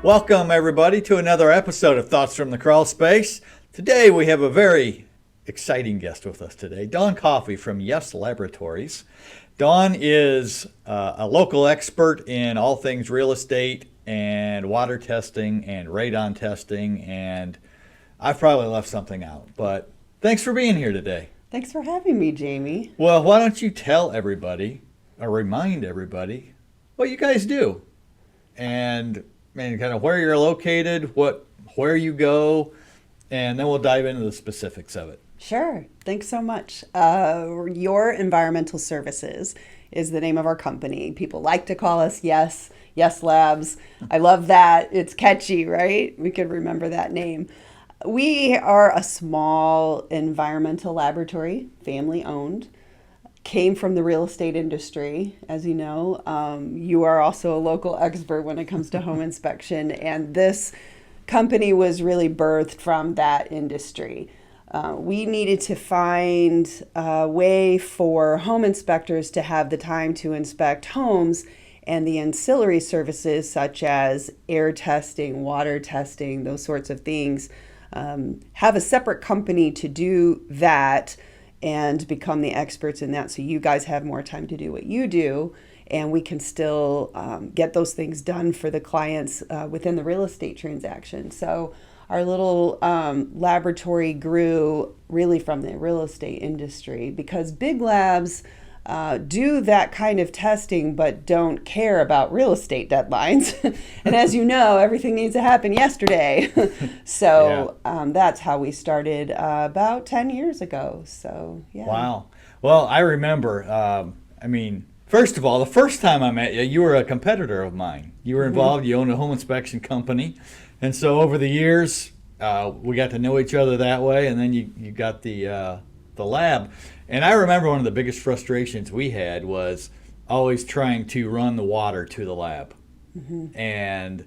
Welcome, everybody, to another episode of Thoughts from the Crawlspace. Today, we have a very exciting guest with us today, Dawn Coffey from Yes Laboratories. Dawn is a local expert in all things real estate and water testing and radon testing, and I've probably left something out, but thanks for being here today. Thanks for having me, Jamie. Well, why don't you tell everybody, or remind everybody, what you guys do, and kind of where you're located, where you go, and then we'll dive into the specifics of it. Sure. Thanks so much. Your Environmental Services is the name of our company. People like to call us Yes Labs. I love that. It's catchy, right? We could remember that name. We are a small environmental laboratory, family owned. Came from the real estate industry, as you know. You are also a local expert when it comes to home inspection, and this company was really birthed from that industry. We needed to find a way for home inspectors to have the time to inspect homes, and the ancillary services such as air testing, water testing, those sorts of things, have a separate company to do that and become the experts in that, so you guys have more time to do what you do, and we can still get those things done for the clients within the real estate transaction. So our little laboratory grew really from the real estate industry, because big labs do that kind of testing but don't care about real estate deadlines. And as you know, everything needs to happen yesterday. So that's how we started about 10 years ago. So, yeah. Wow. Well, I remember, first of all, the first time I met you, you were a competitor of mine. You were involved, you owned a home inspection company. And so over the years, we got to know each other that way, and then you got the lab. And I remember one of the biggest frustrations we had was always trying to run the water to the lab. And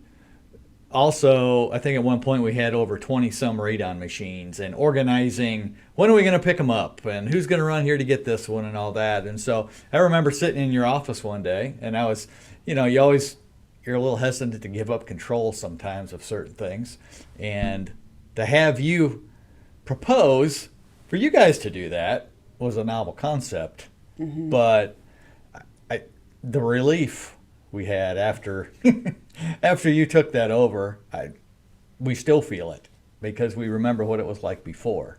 also, I think at one point we had over 20 some radon machines, and organizing when are we going to pick them up and who's going to run here to get this one and all that. And so I remember sitting in your office one day, and I was, you're a little hesitant to give up control sometimes of certain things, and to have you propose for you guys to do that was a novel concept. But the relief we had after after you took that over, we still feel it because we remember what it was like before.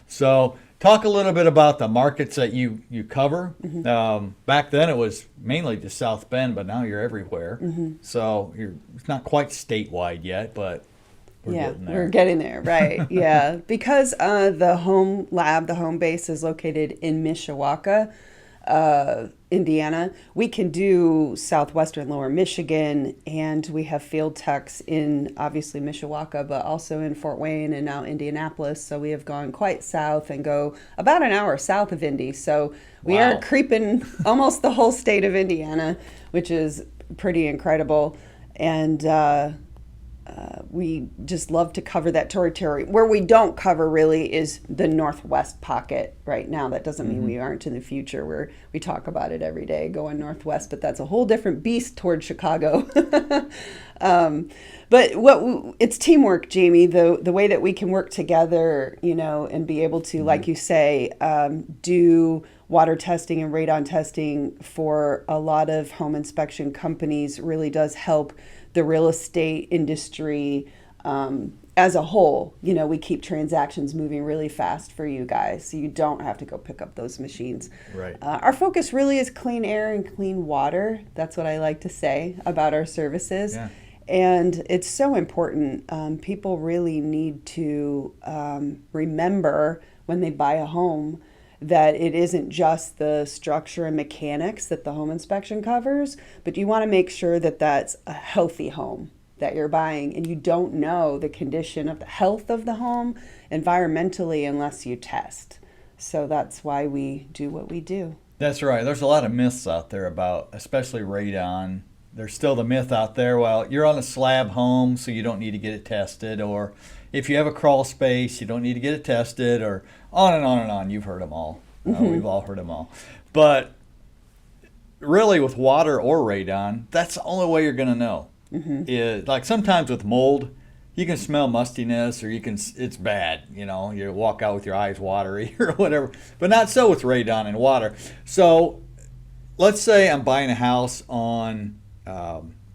So talk a little bit about the markets that you cover. Back then it was mainly just South Bend, but now you're everywhere. So it's not quite statewide yet, but we're getting there, right? Yeah, because the home lab, the home base, is located in Mishawaka, Indiana. We can do southwestern Lower Michigan, and we have field techs in obviously Mishawaka, but also in Fort Wayne and now Indianapolis. So we have gone quite south and go about an hour south of Indy. So we are creeping almost the whole state of Indiana, which is pretty incredible. And we just love to cover that territory. Where we don't cover really is the northwest pocket right now. That doesn't mean we aren't in the future, where we talk about it every day, going northwest, but that's a whole different beast towards Chicago. But it's teamwork, Jamie. The way that we can work together, and be able to, like you say, do water testing and radon testing for a lot of home inspection companies really does help the real estate industry as a whole. We keep transactions moving really fast for you guys, so you don't have to go pick up those machines. Right. Our focus really is clean air and clean water. That's what I like to say about our services. Yeah. And it's so important. People really need to remember when they buy a home that it isn't just the structure and mechanics that the home inspection covers, but you want to make sure that that's a healthy home that you're buying, and you don't know the condition of the health of the home environmentally unless you test. So that's why we do what we do. That's right. There's a lot of myths out there about, especially radon. There's still the myth out there, well, you're on a slab home, so you don't need to get it tested, or if you have a crawl space, you don't need to get it tested, or on and on and on. You've heard them all. We've all heard them all. But really, with water or radon, that's the only way you're going to know. is like sometimes with mold, you can smell mustiness or it's bad, you walk out with your eyes watery or whatever, but not so with radon and water. So let's say I'm buying a house on,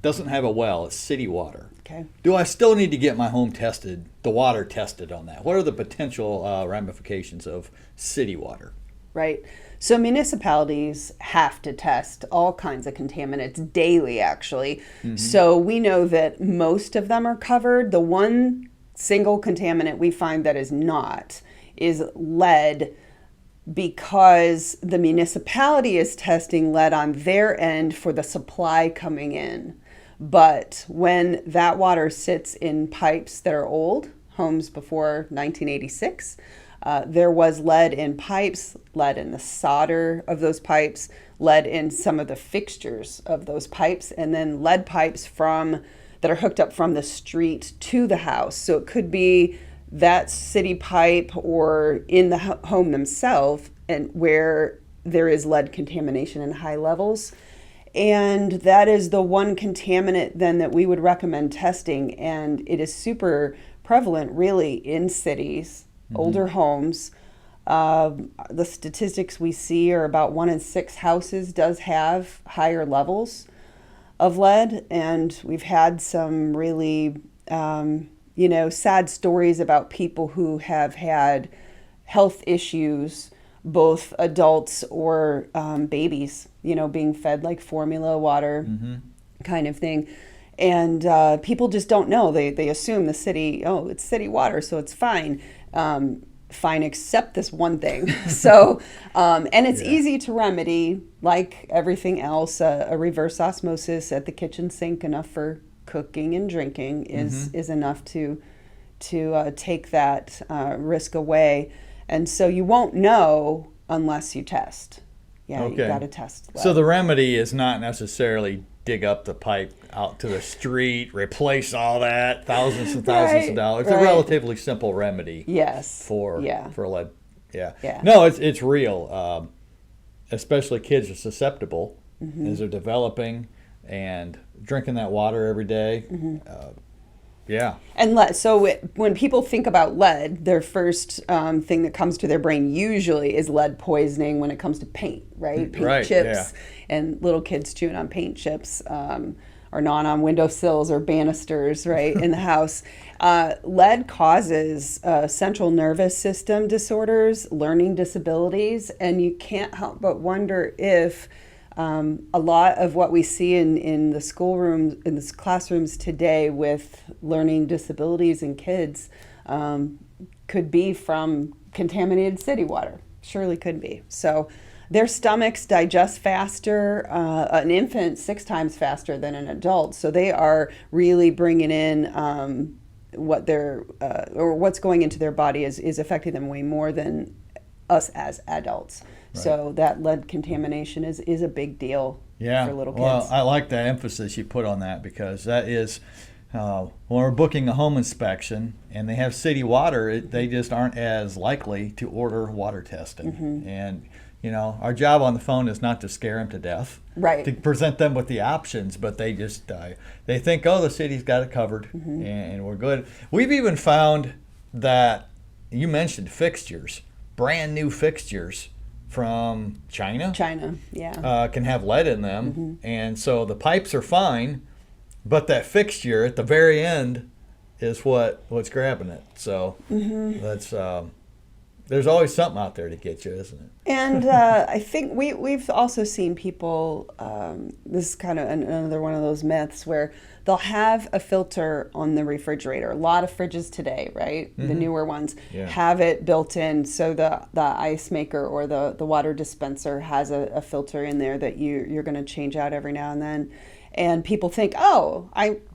doesn't have a well, it's city water. Okay. Do I still need to get my home tested, the water tested on that? What are the potential ramifications of city water? Right. So municipalities have to test all kinds of contaminants daily, actually. So we know that most of them are covered. The one single contaminant we find that is not is lead, because the municipality is testing lead on their end for the supply coming in. But when that water sits in pipes that are old, homes before 1986, there was lead in pipes, lead in the solder of those pipes, lead in some of the fixtures of those pipes, and then lead pipes that are hooked up from the street to the house. So it could be that city pipe or in the home themselves, and where there is lead contamination in high levels. And that is the one contaminant then that we would recommend testing. And it is super prevalent really in cities, older homes. The statistics we see are about 1 in 6 houses does have higher levels of lead. And we've had some really, sad stories about people who have had health issues, both adults or babies, being fed like formula water kind of thing. And people just don't know. They assume the city, it's city water, so it's fine. Fine, except this one thing. So, and it's easy to remedy, like everything else. A reverse osmosis at the kitchen sink, enough for cooking and drinking, is enough to take that risk away. And so you won't know unless you test. Yeah, you got to test lead. So the remedy is not necessarily dig up the pipe out to the street, replace all that, thousands and thousands of dollars. It's a relatively simple remedy. Yes. For lead. Yeah. No, it's real. Especially kids are susceptible as they're developing and drinking that water every day. Yeah. And when people think about lead, their first thing that comes to their brain usually is lead poisoning when it comes to paint, right? Paint chips and little kids chewing on paint chips or gnawing on windowsills or banisters, right, in the house. Lead causes central nervous system disorders, learning disabilities, and you can't help but wonder if a lot of what we see in the schoolrooms, in the classrooms today with learning disabilities in kids could be from contaminated city water. Surely could be. So their stomachs digest faster, an infant 6 times faster than an adult. So they are really bringing in what's going into their body is affecting them way more than us as adults. Right. So that lead contamination is a big deal for little kids. Well, I like the emphasis you put on that, because that is, when we're booking a home inspection and they have city water, they just aren't as likely to order water testing. And, our job on the phone is not to scare them to death, right? To present them with the options, but they just, they think, the city's got it covered and we're good. We've even found that, you mentioned fixtures, brand new fixtures from China, can have lead in them, and so the pipes are fine, but that fixture at the very end is what's grabbing it. So that's there's always something out there to get you, isn't it? And I think we've also seen people. This is kind of another one of those myths where they'll have a filter on the refrigerator. A lot of fridges today, right? The newer ones have it built in, so the ice maker or the water dispenser has a filter in there that you're going to change out every now and then. And people think,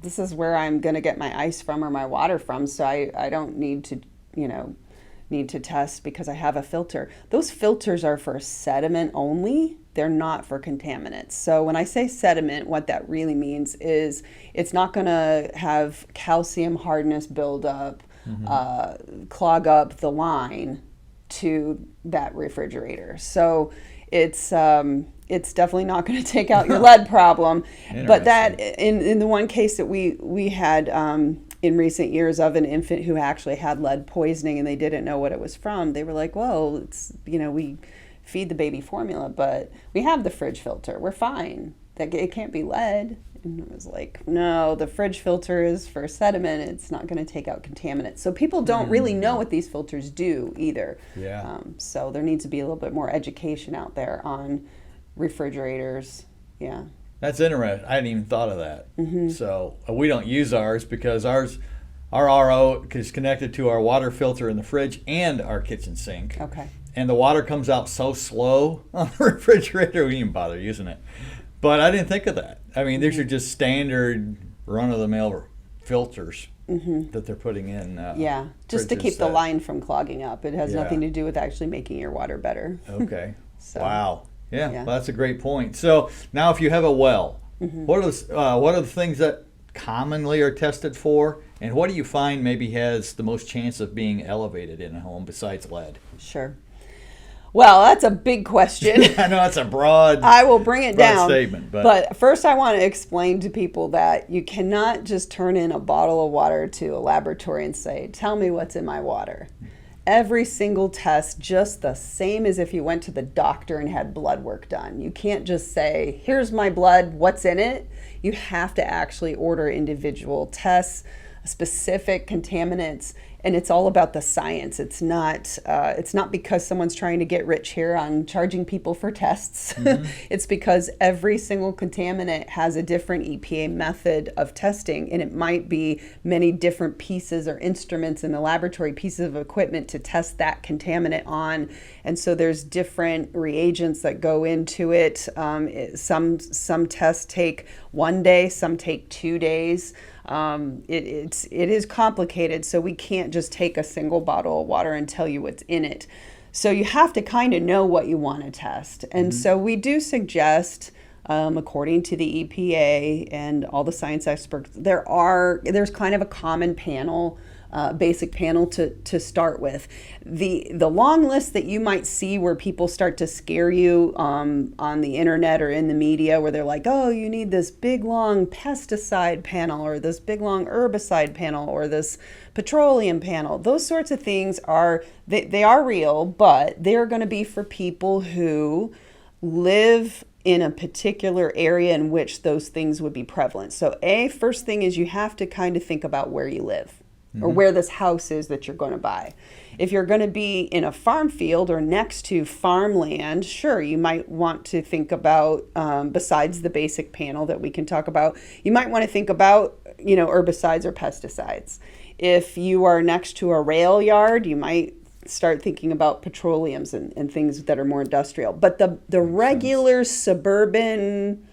this is where I'm going to get my ice from or my water from, so I don't need to test because I have a filter. Those filters are for sediment only. They're not for contaminants. So when I say sediment, what that really means is it's not going to have calcium hardness build up, clog up the line to that refrigerator. So it's definitely not going to take out your lead problem. But that in the one case that we had in recent years of an infant who actually had lead poisoning and they didn't know what it was from, they were like, well, it's, we feed the baby formula, but we have the fridge filter. We're fine. That it can't be lead. And it was like, no, the fridge filter is for sediment. It's not going to take out contaminants. So people don't really know what these filters do either. Yeah. So there needs to be a little bit more education out there on refrigerators. Yeah. That's interesting. I hadn't even thought of that. So we don't use ours because our RO is connected to our water filter in the fridge and our kitchen sink. Okay. And the water comes out so slow on the refrigerator, we didn't bother using it. But I didn't think of that. I mean, these are just standard run-of-the-mill filters that they're putting in. Just to keep the line from clogging up. It has nothing to do with actually making your water better. Okay. Wow. Yeah, well, that's a great point. So now if you have a well, what are the things that commonly are tested for? And what do you find maybe has the most chance of being elevated in a home besides lead? Sure. Well, that's a big question. I know that's a broad I will bring it down. statement. But first I want to explain to people that you cannot just turn in a bottle of water to a laboratory and say, tell me what's in my water. Every single test, just the same as if you went to the doctor and had blood work done. You can't just say, here's my blood, what's in it? You have to actually order individual tests, specific contaminants, and it's all about the science. It's not because someone's trying to get rich here on charging people for tests. It's because every single contaminant has a different EPA method of testing, and it might be many different pieces or instruments in the laboratory, pieces of equipment to test that contaminant on. And so there's different reagents that go into it. Some tests take 1 day, some take 2 days. It is complicated, so we can't just take a single bottle of water and tell you what's in it. So you have to kind of know what you want to test. And so we do suggest, according to the EPA and all the science experts, there's kind of a common panel, basic panel to start with. The long list that you might see where people start to scare you on the internet or in the media, where they're like, oh, you need this big long pesticide panel or this big long herbicide panel or this petroleum panel. Those sorts of things they are real, but they're going to be for people who live in a particular area in which those things would be prevalent. So first thing is you have to kind of think about where you live. Or where this house is that you're going to buy. If you're going to be in a farm field or next to farmland, sure, you might want to think about, besides the basic panel that we can talk about, you might want to think about, herbicides or pesticides. If you are next to a rail yard, you might start thinking about petroleums and things that are more industrial. But the regular suburban,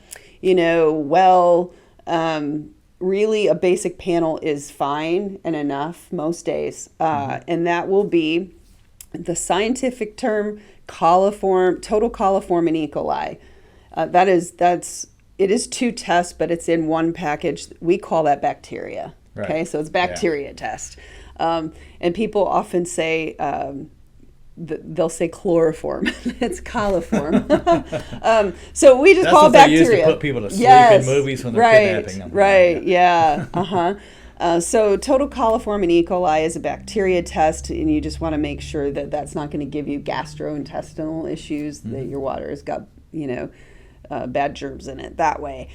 really a basic panel is fine and enough most days. And that will be the scientific term total coliform and E. coli. It is 2 tests, but it's in one package. We call that bacteria. Right. Okay, so it's bacteria test. And people often say, they'll say chloroform. It's coliform. So we just call it bacteria. That's what they use to put people to sleep in movies when they're kidnapping them. Right, yeah. So total coliform and E. coli is a bacteria test, and you just want to make sure that that's not going to give you gastrointestinal issues, that your water has got, bad germs in it that way.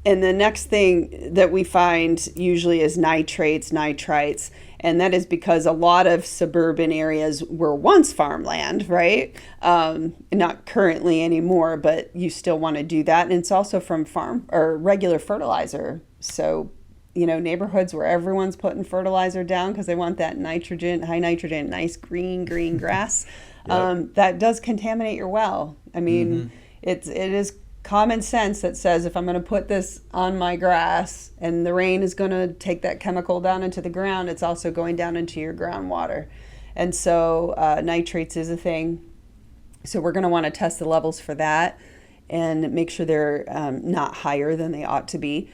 And the next thing that we find usually is nitrates, nitrites, and that is because a lot of suburban areas were once farmland, right? Not currently anymore, but you still want to do that. And it's also from farm or regular fertilizer. So, neighborhoods where everyone's putting fertilizer down because they want that high nitrogen, nice green grass, that does contaminate your well. I mean, it is common sense that says if I'm going to put this on my grass and the rain is going to take that chemical down into the ground, it's also going down into your groundwater. And so nitrates is a thing. So we're going to want to test the levels for that and make sure they're not higher than they ought to be.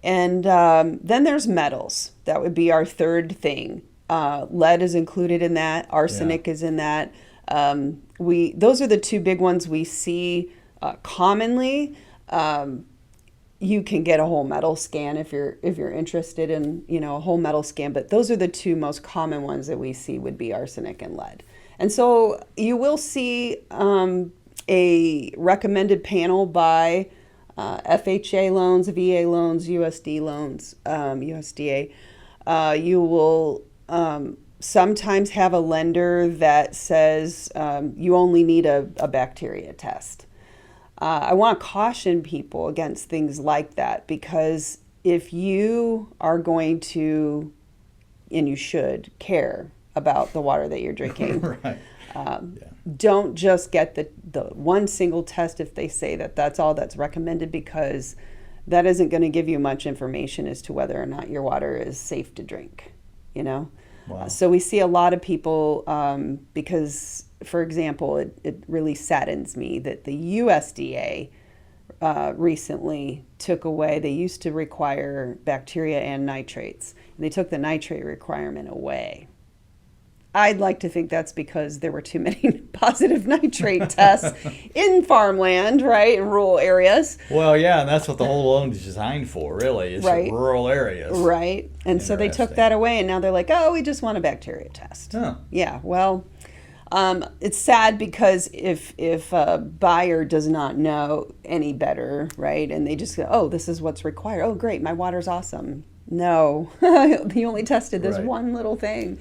And then there's metals. That would be our third thing. Lead is included in that. Arsenic is in that. Those are the two big ones we see commonly. You can get a whole metal scan if you're interested in, a whole metal scan, but those are the two most common ones that we see would be arsenic and lead. And so you will see a recommended panel by FHA loans, VA loans, USD loans, USDA. You will sometimes have a lender that says you only need a bacteria test. I want to caution people against things like that, because if you are going to, and you should, care about the water that you're drinking, Right. don't just get the one single test if they say that that's all that's recommended, because that isn't going to give you much information as to whether or not your water is safe to drink, Wow. So we see a lot of people, because, for example, it really saddens me that the USDA recently took away, they used to require bacteria and nitrates, and they took the nitrate requirement away. I'd like to think that's because there were too many positive nitrate tests in farmland, right, in rural areas. Well, yeah, and that's what the whole loan is designed for, really, is Right. rural areas. Right. And so they took that away, and now they're like, oh, we just want a bacteria test. Huh. Yeah, well, it's sad because if a buyer does not know any better, right, and they just go, oh, this is what's required. Oh, great, my water's awesome. No, you only tested this Right. one little thing.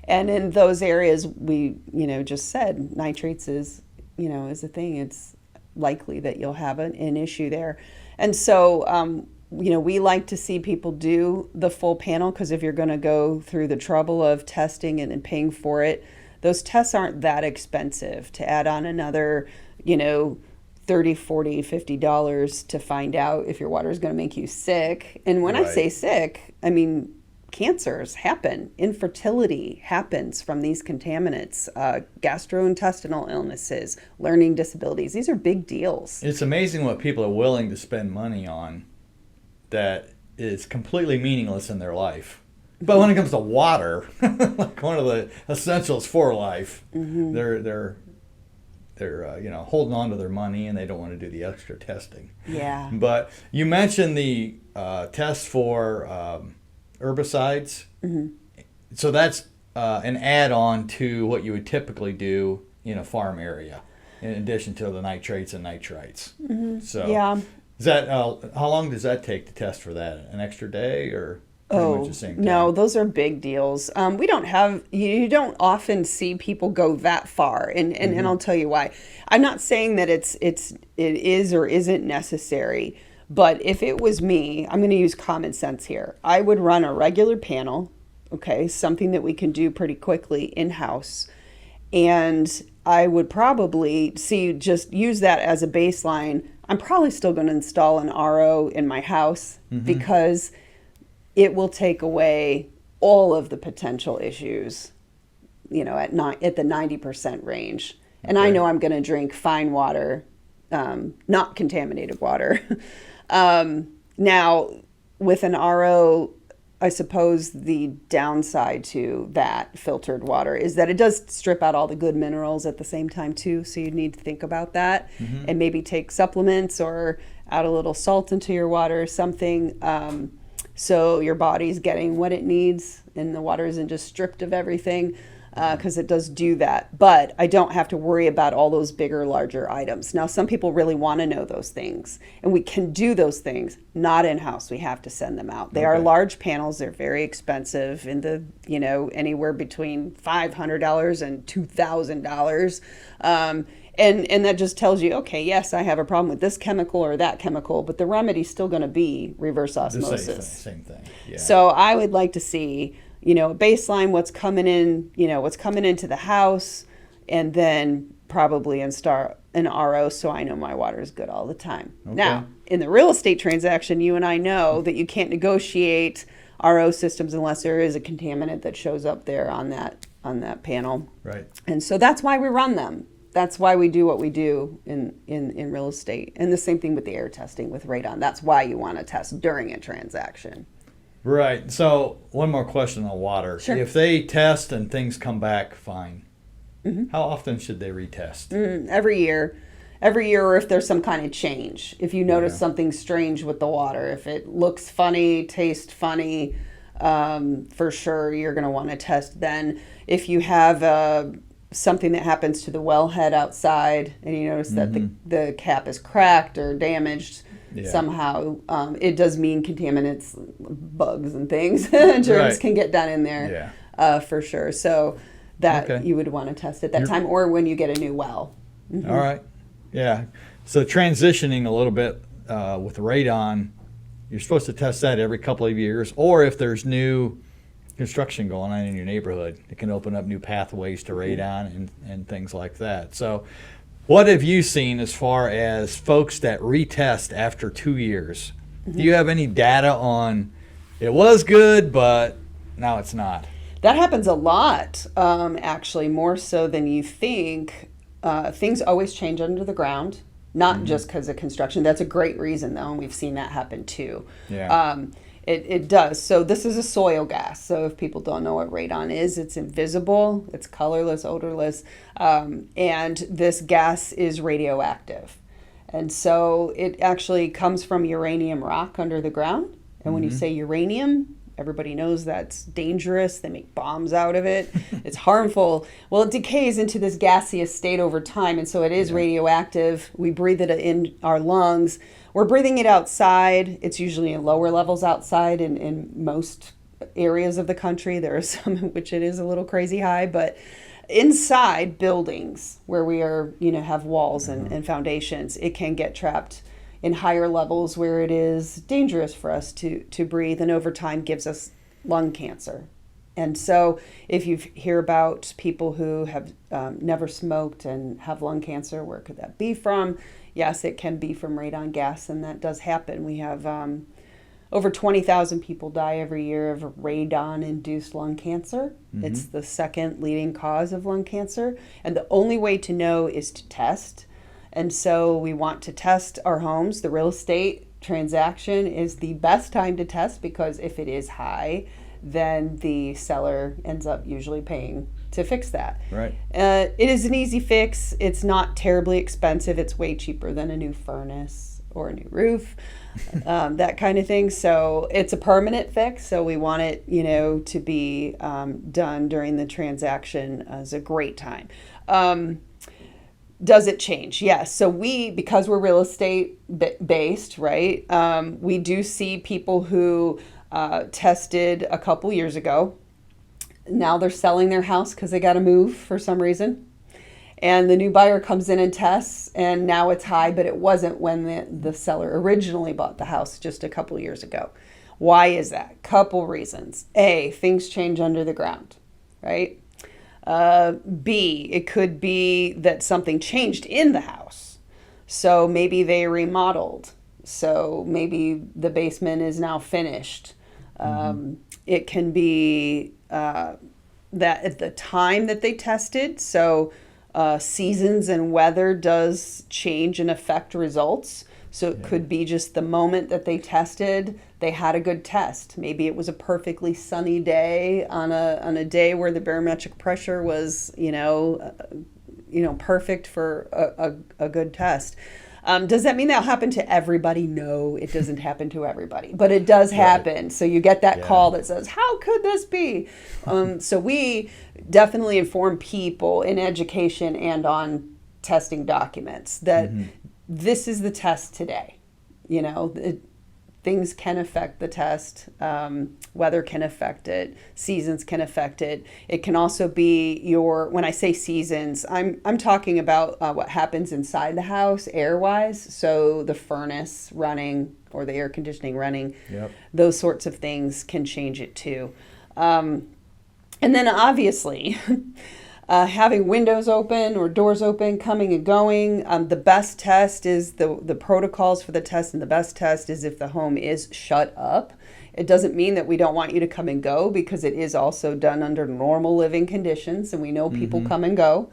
And in those areas, we, just said nitrates is a thing. It's likely that you'll have an issue there. And so, we like to see people do the full panel, because if you're going to go through the trouble of testing and paying for it, those tests aren't that expensive to add on another, $30, $40, $50 to find out if your water is going to make you sick. And when I Right. say sick, I mean, cancers happen, infertility happens from these contaminants, gastrointestinal illnesses, learning disabilities. These are big deals. It's amazing what people are willing to spend money on that is completely meaningless in their life. But when it comes to water, like one of the essentials for life, Mm-hmm. they're holding on to their money, and they don't want to do the extra testing. Yeah. But you mentioned the test for herbicides. Mm-hmm. So that's an add-on to what you would typically do in a farm area, in addition to the nitrates and nitrites. Mm-hmm. So Yeah. is that how long does that take to test for that? An extra day, or pretty much the same time? No, those are big deals. We don't have, you don't often see people go that far. And I'll tell you why. I'm not saying that it is or isn't necessary, but if it was me, I'm going to use common sense here. I would run a regular panel, okay, something that we can do pretty quickly in-house. And I would probably just use that as a baseline. I'm probably still going to install an RO in my house, because it will take away all of the potential issues, at the 90% range. And I Okay. know I'm going to drink fine water, not contaminated water. Now, with an RO, I suppose the downside to that filtered water is that it does strip out all the good minerals at the same time too. So you need to think about that, and maybe take supplements or add a little salt into your water or something. So your body's getting what it needs and the water isn't just stripped of everything, because it does do that. But I don't have to worry about all those bigger, larger items. Now, some people really want to know those things, and we can do those things, not in-house. We have to send them out. They are Okay. large panels. They're very expensive, in the, anywhere between $500 and $2,000. And that just tells you, okay, yes, I have a problem with this chemical or that chemical, but the remedy's still going to be reverse The osmosis. same thing. Yeah. So I would like to see, a baseline, what's coming in, what's coming into the house, and then probably install an RO so I know my water is good all the time. Okay. Now, in the real estate transaction, you and I know that you can't negotiate RO systems unless there is a contaminant that shows up there on that panel. Right. And so that's why we run them. That's why we do what we do in real estate. And the same thing with the air testing with Radon. That's why you want to test during a transaction. Right. So one more question on water. Sure. If they test and things come back fine, How often should they retest? Every year. Every year, or if there's some kind of change. If you notice something strange with the water, if it looks funny, tastes funny, for sure you're going to want to test then. If you have something that happens to the wellhead outside and you notice that the cap is cracked or damaged somehow, it does mean contaminants, bugs and things, germs can get down in there for sure. So that you would want to test at that time, or when you get a new well. All right. Yeah. So transitioning a little bit with radon, you're supposed to test that every couple of years, or if there's new construction going on in your neighborhood, it can open up new pathways to radon and things like that. So what have you seen as far as folks that retest after 2 years? Do you have any data on it was good, but now it's not? That happens a lot, actually, more so than you think. Things always change under the ground, not just because of construction. That's a great reason, though, and we've seen that happen too. Yeah. It does. So this is a soil gas. So if people don't know what radon is, it's invisible, it's colorless, odorless, and this gas is radioactive. And so it actually comes from uranium rock under the ground. And when you say uranium, everybody knows that's dangerous. They make bombs out of it. It's harmful. Well, it decays into this gaseous state over time, and so it is radioactive. We breathe it in our lungs. We're breathing it outside. It's usually in lower levels outside in most areas of the country. There are some in which it is a little crazy high, but inside buildings where we are, have walls and foundations, it can get trapped in higher levels where it is dangerous for us to breathe, and over time gives us lung cancer. And so if you hear about people who have never smoked and have lung cancer, where could that be from? Yes, it can be from radon gas, and that does happen. We have over 20,000 people die every year of radon-induced lung cancer. It's the second leading cause of lung cancer, and the only way to know is to test. And so we want to test our homes. The real estate transaction is the best time to test, because if it is high, then the seller ends up usually paying to fix that. Right. It is an easy fix. It's not terribly expensive. It's way cheaper than a new furnace or a new roof, that kind of thing. So it's a permanent fix. So we want it, to be done during the transaction as a great time. Does it change? Yes. So because we're real estate based, right? We do see people who tested a couple years ago. Now they're selling their house because they got to move for some reason. And the new buyer comes in and tests, and now it's high, but it wasn't when the seller originally bought the house just a couple years ago. Why is that? Couple reasons. A, things change under the ground, right? B, it could be that something changed in the house. So maybe they remodeled. So maybe the basement is now finished. It can be that at the time that they tested, so seasons and weather does change and affect results. So it could be just the moment that they tested, they had a good test. Maybe it was a perfectly sunny day on a day where the barometric pressure was, perfect for a good test. Does that mean that'll happen to everybody? No, it doesn't happen to everybody, but it does happen. Right. So you get that call that says, how could this be? So we definitely inform people in education and on testing documents that this is the test today. Things can affect the test. Weather can affect it. Seasons can affect it. It can also be when I say seasons, I'm talking about what happens inside the house air-wise. So the furnace running or the air conditioning running, those sorts of things can change it too. And then obviously, having windows open or doors open, coming and going. The best test is the protocols for the test, and the best test is if the home is shut up. It doesn't mean that we don't want you to come and go, because it is also done under normal living conditions, and we know people come and go.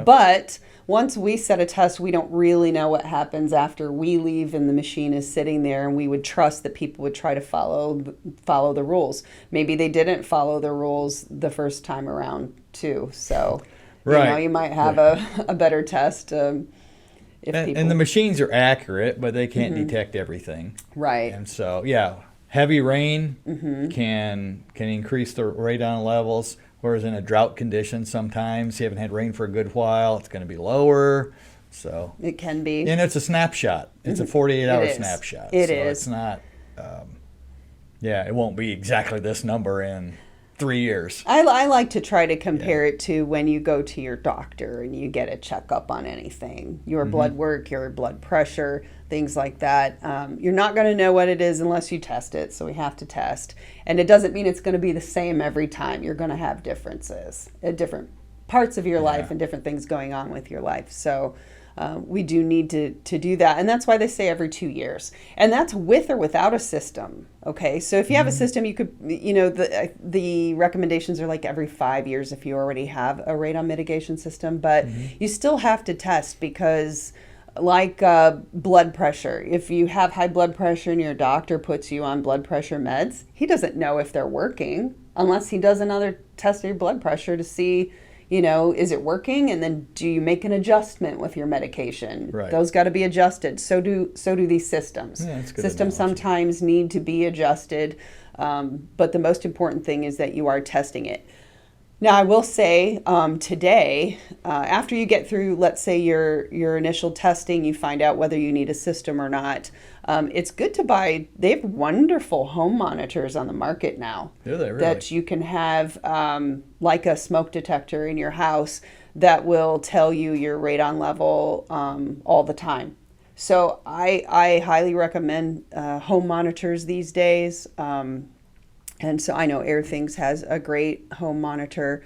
But once we set a test, we don't really know what happens after we leave and the machine is sitting there, and we would trust that people would try to follow the rules. Maybe they didn't follow the rules the first time around too. So Right. You might have a better test. If people... And the machines are accurate, but they can't detect everything. Right. And so, yeah, heavy rain can increase the radon levels, whereas in a drought condition, sometimes you haven't had rain for a good while, it's going to be lower. So it can be. And it's a snapshot. It's a 48-hour snapshot. It so is. It's not, it won't be exactly this number in 3 years. I like to try to compare it to when you go to your doctor and you get a checkup on anything, your blood work, your blood pressure, things like that. You're not going to know what it is unless you test it, so we have to test. And it doesn't mean it's going to be the same every time. You're going to have differences at different parts of your life and different things going on with your life. So we do need to do that. And that's why they say every 2 years. And that's with or without a system. Okay. So if you have a system, you could, the recommendations are like every 5 years if you already have a radon mitigation system. But you still have to test because like blood pressure, if you have high blood pressure and your doctor puts you on blood pressure meds, he doesn't know if they're working unless he does another test of your blood pressure to see, is it working? And then do you make an adjustment with your medication? Right. Those got to be adjusted. So do these systems. Yeah, that's good Systems analogy. sometimes need to be adjusted, but the most important thing is that you are testing it. Now, I will say today, after you get through, let's say your initial testing, you find out whether you need a system or not. It's good to buy. They have wonderful home monitors on the market now. Do they really? That you can have like a smoke detector in your house that will tell you your radon level all the time. So I highly recommend home monitors these days. And so I know AirThings has a great home monitor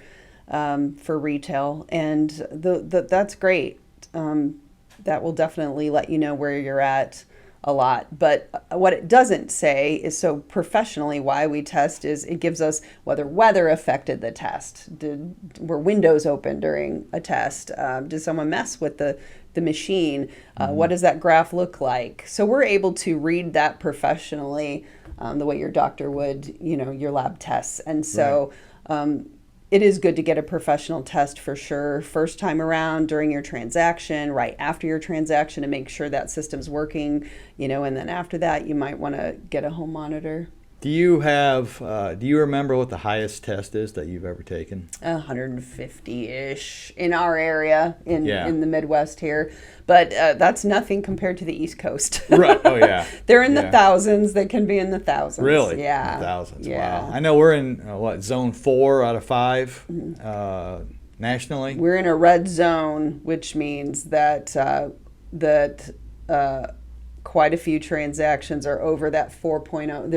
for retail, and that's great. That will definitely let you know where you're at a lot. But what it doesn't say is, so professionally why we test is it gives us whether weather affected the test. Were windows open during a test? Did someone mess with the machine? What does that graph look like? So we're able to read that professionally. The way your doctor would, your lab tests. And so it is good to get a professional test for sure. First time around, during your transaction, right after your transaction to make sure that system's working, and then after that, you might want to get a home monitor. Do you remember what the highest test is that you've ever taken? 150-ish in our area in the Midwest here. But that's nothing compared to the East Coast. Right. Oh, yeah. They're in the thousands. They can be in the thousands. Really? Yeah. Thousands. Yeah. Wow. I know we're in, zone 4 out of 5 nationally? We're in a red zone, which means that quite a few transactions are over that 4.0.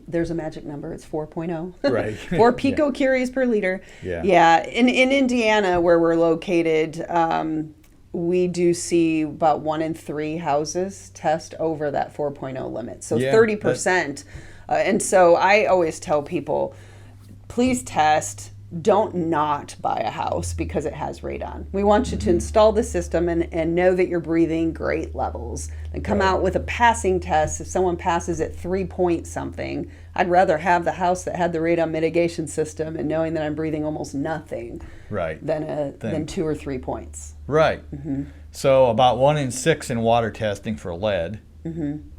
There's a magic number. It's 4.0. Right. 4 picocuries per liter. Yeah. Yeah. In Indiana, where we're located, we do see about 1 in 3 houses test over that 4.0 limit. So 30%. And so I always tell people, please test. Don't not buy a house because it has radon. We want you to install the system and know that you're breathing great levels. And come out with a passing test. If someone passes at 3 point something, I'd rather have the house that had the radon mitigation system and knowing that I'm breathing almost nothing than 2 or 3 points. Right. So about 1 in 6 in water testing for lead. In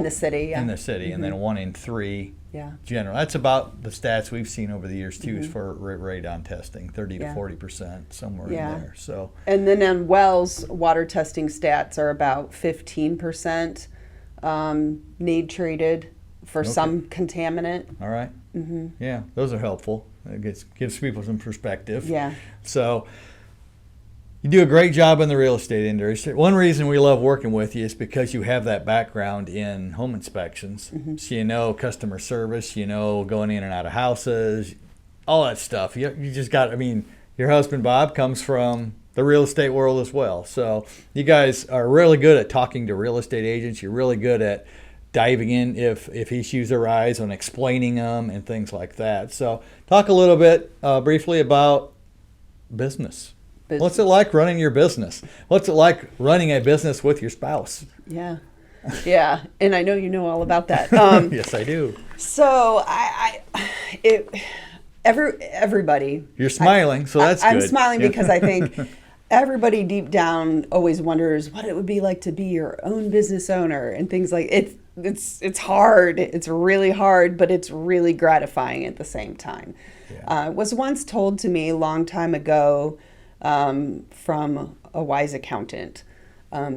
the city, yeah. In the city, and then 1 in 3 general. That's about the stats we've seen over the years too, is for radon testing, 30 to 40%, somewhere in there. So. And then on wells, water testing stats are about 15% need treated for some contaminant. All right. Yeah, those are helpful. It gives people some perspective. Yeah. So. You do a great job in the real estate industry. One reason we love working with you is because you have that background in home inspections. So you know customer service, going in and out of houses, all that stuff. You just got, your husband Bob comes from the real estate world as well. So you guys are really good at talking to real estate agents. You're really good at diving in if issues arise and explaining them and things like that. So talk a little bit briefly about business. What's it like running your business? What's it like running a business with your spouse? Yeah. And I know you know all about that. Yes, I do. So everybody. You're smiling, so that's I'm good. smiling Yeah. because I think everybody deep down always wonders what it would be like to be your own business owner and things like it's hard. It's really hard, but it's really gratifying at the same time. Yeah. It was once told to me a long time ago from a wise accountant.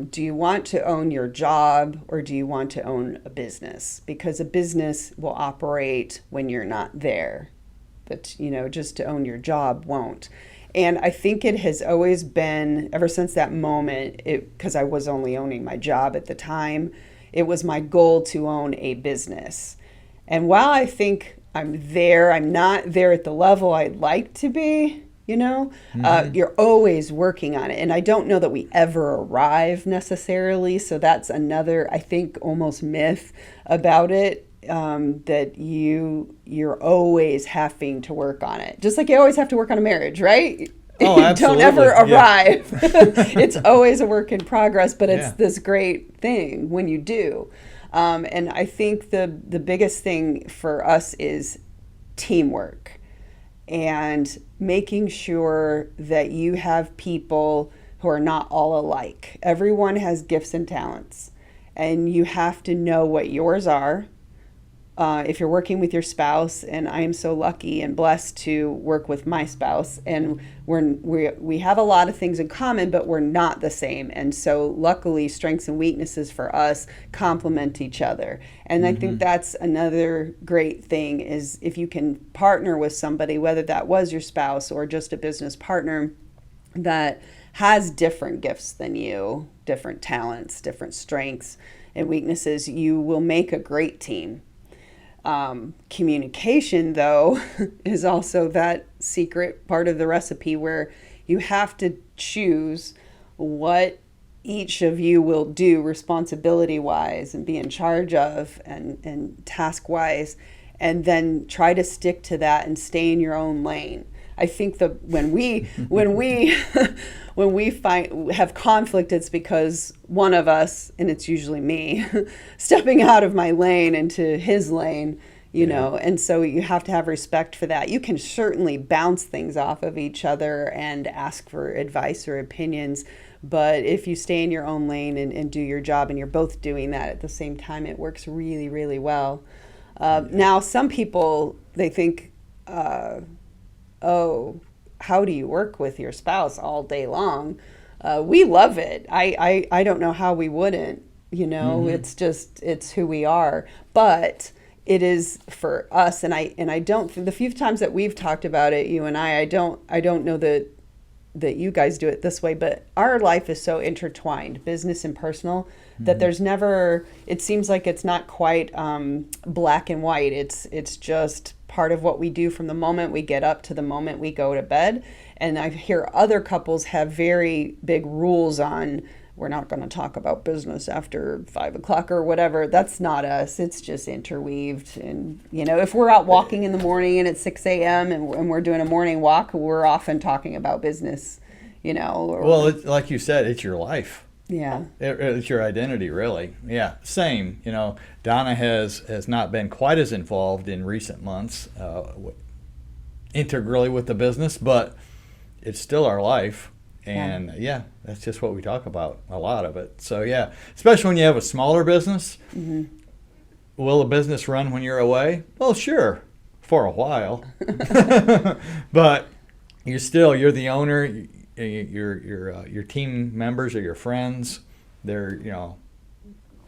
Do you want to own your job or do you want to own a business? Because a business will operate when you're not there. But, just to own your job won't. And I think it has always been, ever since that moment, because I was only owning my job at the time, it was my goal to own a business. And while I think I'm not there at the level I'd like to be, you're always working on it. And I don't know that we ever arrive necessarily. So that's another, I think, almost myth about it, that you're always having to work on it. Just like you always have to work on a marriage, right? Oh, You don't absolutely. ever Yeah. arrive. It's always a work in progress, but it's Yeah. this great thing when you do. And I think the biggest thing for us is teamwork and making sure that you have people who are not all alike. Everyone has gifts and talents, and you have to know what yours are. If you're working with your spouse, and I am so lucky and blessed to work with my spouse, and we have a lot of things in common, but we're not the same. And so luckily, strengths and weaknesses for us complement each other. And I think that's another great thing is if you can partner with somebody, whether that was your spouse or just a business partner that has different gifts than you, different talents, different strengths and weaknesses, you will make a great team. Communication, though, is also that secret part of the recipe where you have to choose what each of you will do responsibility-wise and be in charge of and task-wise, and then try to stick to that and stay in your own lane. I think that when we have conflict, it's because one of us, and it's usually me, stepping out of my lane into his lane, and so you have to have respect for that. You can certainly bounce things off of each other and ask for advice or opinions, but if you stay in your own lane and do your job and you're both doing that at the same time, it works really, really well. Now, some people, they think, oh, how do you work with your spouse all day long? We love it. I don't know how we wouldn't, it's who we are. But it is for us, and I don't, the few times that we've talked about it, you and I don't know that you guys do it this way, but our life is so intertwined, business and personal, that there's never, it seems like it's not quite black and white. It's just part of what we do from the moment we get up to the moment we go to bed. And I hear other couples have very big rules on, we're not going to talk about business after 5 o'clock or whatever. That's not us. It's just interweaved. And, if we're out walking in the morning and it's 6 a.m. and we're doing a morning walk, we're often talking about business, Well, like you said, it's your life. Yeah. It's your identity, really. Yeah, same. Donna has not been quite as involved in recent months, integrally with the business, but it's still our life. And yeah, that's just what we talk about, a lot of it. So yeah, especially when you have a smaller business. Will a business run when you're away? Well, sure, for a while. But you're the owner. Your team members are your friends. They're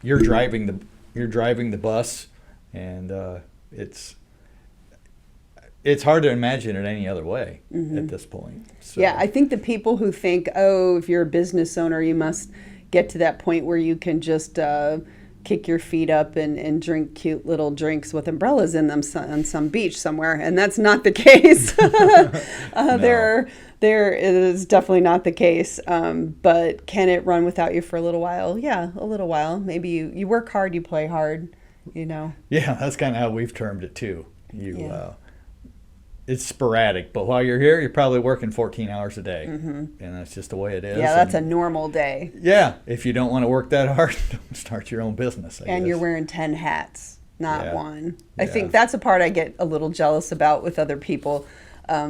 you're driving the bus, and it's hard to imagine it any other way at this point. So. Yeah, I think the people who think, if you're a business owner, you must get to that point where you can just kick your feet up and drink cute little drinks with umbrellas in them on some beach somewhere, and that's not the case. No. There is definitely not the case. But can it run without you for a little while? Yeah, a little while. Maybe you work hard, you play hard, Yeah, that's kind of how we've termed it too. It's sporadic, but while you're here, you're probably working 14 hours a day, and that's just the way it is. Yeah, that's a normal day. Yeah, if you don't want to work that hard, don't start your own business. And you're wearing 10 hats. not Yeah. one. I Yeah. think that's a part I get a little jealous about with other people.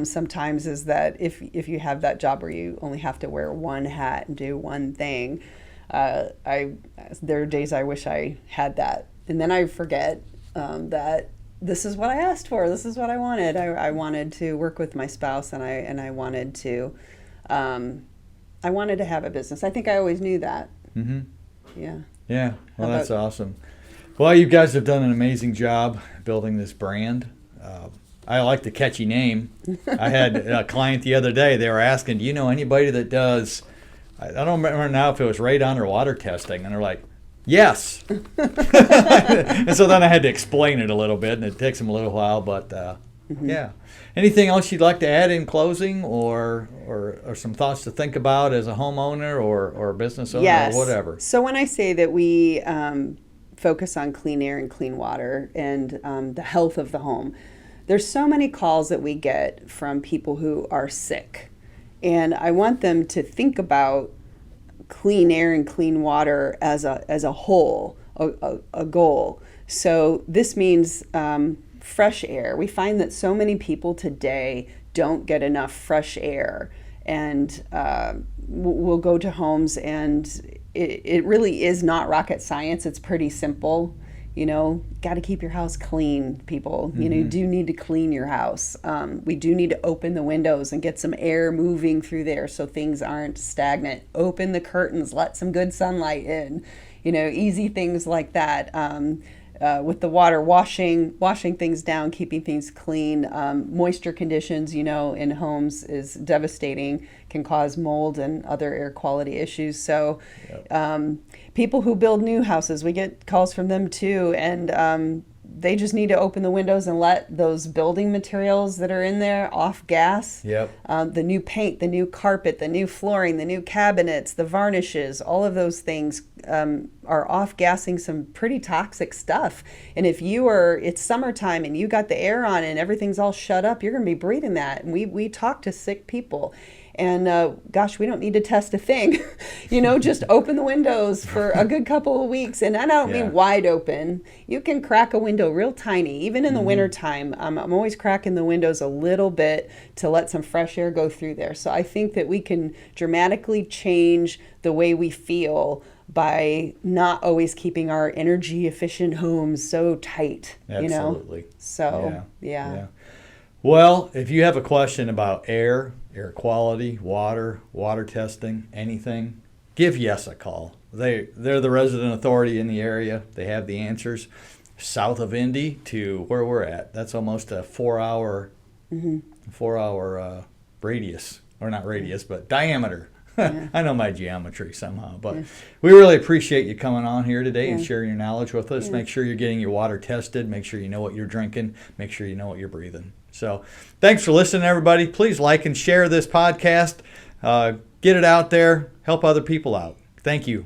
Sometimes is that if you have that job where you only have to wear one hat and do one thing, there are days I wish I had that, and then I forget that this is what I asked for. This is what I wanted. I wanted to work with my spouse, and I wanted to have a business. I think I always knew that. Mm-hmm. Yeah. Yeah. Well, How that's about- awesome. Well, you guys have done an amazing job building this brand. I like the catchy name. I had a client the other day. They were asking, "Do you know anybody that does?" I don't remember now if it was radon or water testing, and they're like, "Yes." And so then I had to explain it a little bit, and it takes them a little while. But yeah, anything else you'd like to add in closing, or some thoughts to think about as a homeowner or a business owner Yes. or whatever? So when I say that we focus on clean air and clean water and the health of the home, there's so many calls that we get from people who are sick. And I want them to think about clean air and clean water as a whole, a goal. So this means fresh air. We find that so many people today don't get enough fresh air. And we'll go to homes, and it really is not rocket science. It's pretty simple. Got to keep your house clean, people. You do need to clean your house. We do need to open the windows and get some air moving through there so things aren't stagnant. Open the curtains, let some good sunlight in. Easy things like that. With the water, washing things down, keeping things clean. Moisture conditions, in homes is devastating, can cause mold and other air quality issues. So people who build new houses, we get calls from them too, and they just need to open the windows and let those building materials that are in there off gas. Yep. The new paint, the new carpet, the new flooring, the new cabinets, the varnishes, all of those things are off gassing some pretty toxic stuff. And if it's summertime and you got the air on and everything's all shut up, you're going to be breathing that. And we talk to sick people. And gosh, we don't need to test a thing. Just open the windows for a good couple of weeks. And I don't mean wide open. You can crack a window real tiny, even in the wintertime. I'm always cracking the windows a little bit to let some fresh air go through there. So I think that we can dramatically change the way we feel by not always keeping our energy efficient homes so tight. Absolutely. So, yeah. Well, if you have a question about air quality, water testing, anything, give Yes a call. They're the resident authority in the area. They have the answers. South of Indy to where we're at, that's almost a 4-hour radius, or not radius, but diameter. I know my geometry somehow, but we really appreciate you coming on here today and sharing your knowledge with us. Make sure you're getting your water tested. Make sure you know what you're drinking. Make sure you know what you're breathing. So thanks for listening, everybody. Please like and share this podcast. Get it out there. Help other people out. Thank you.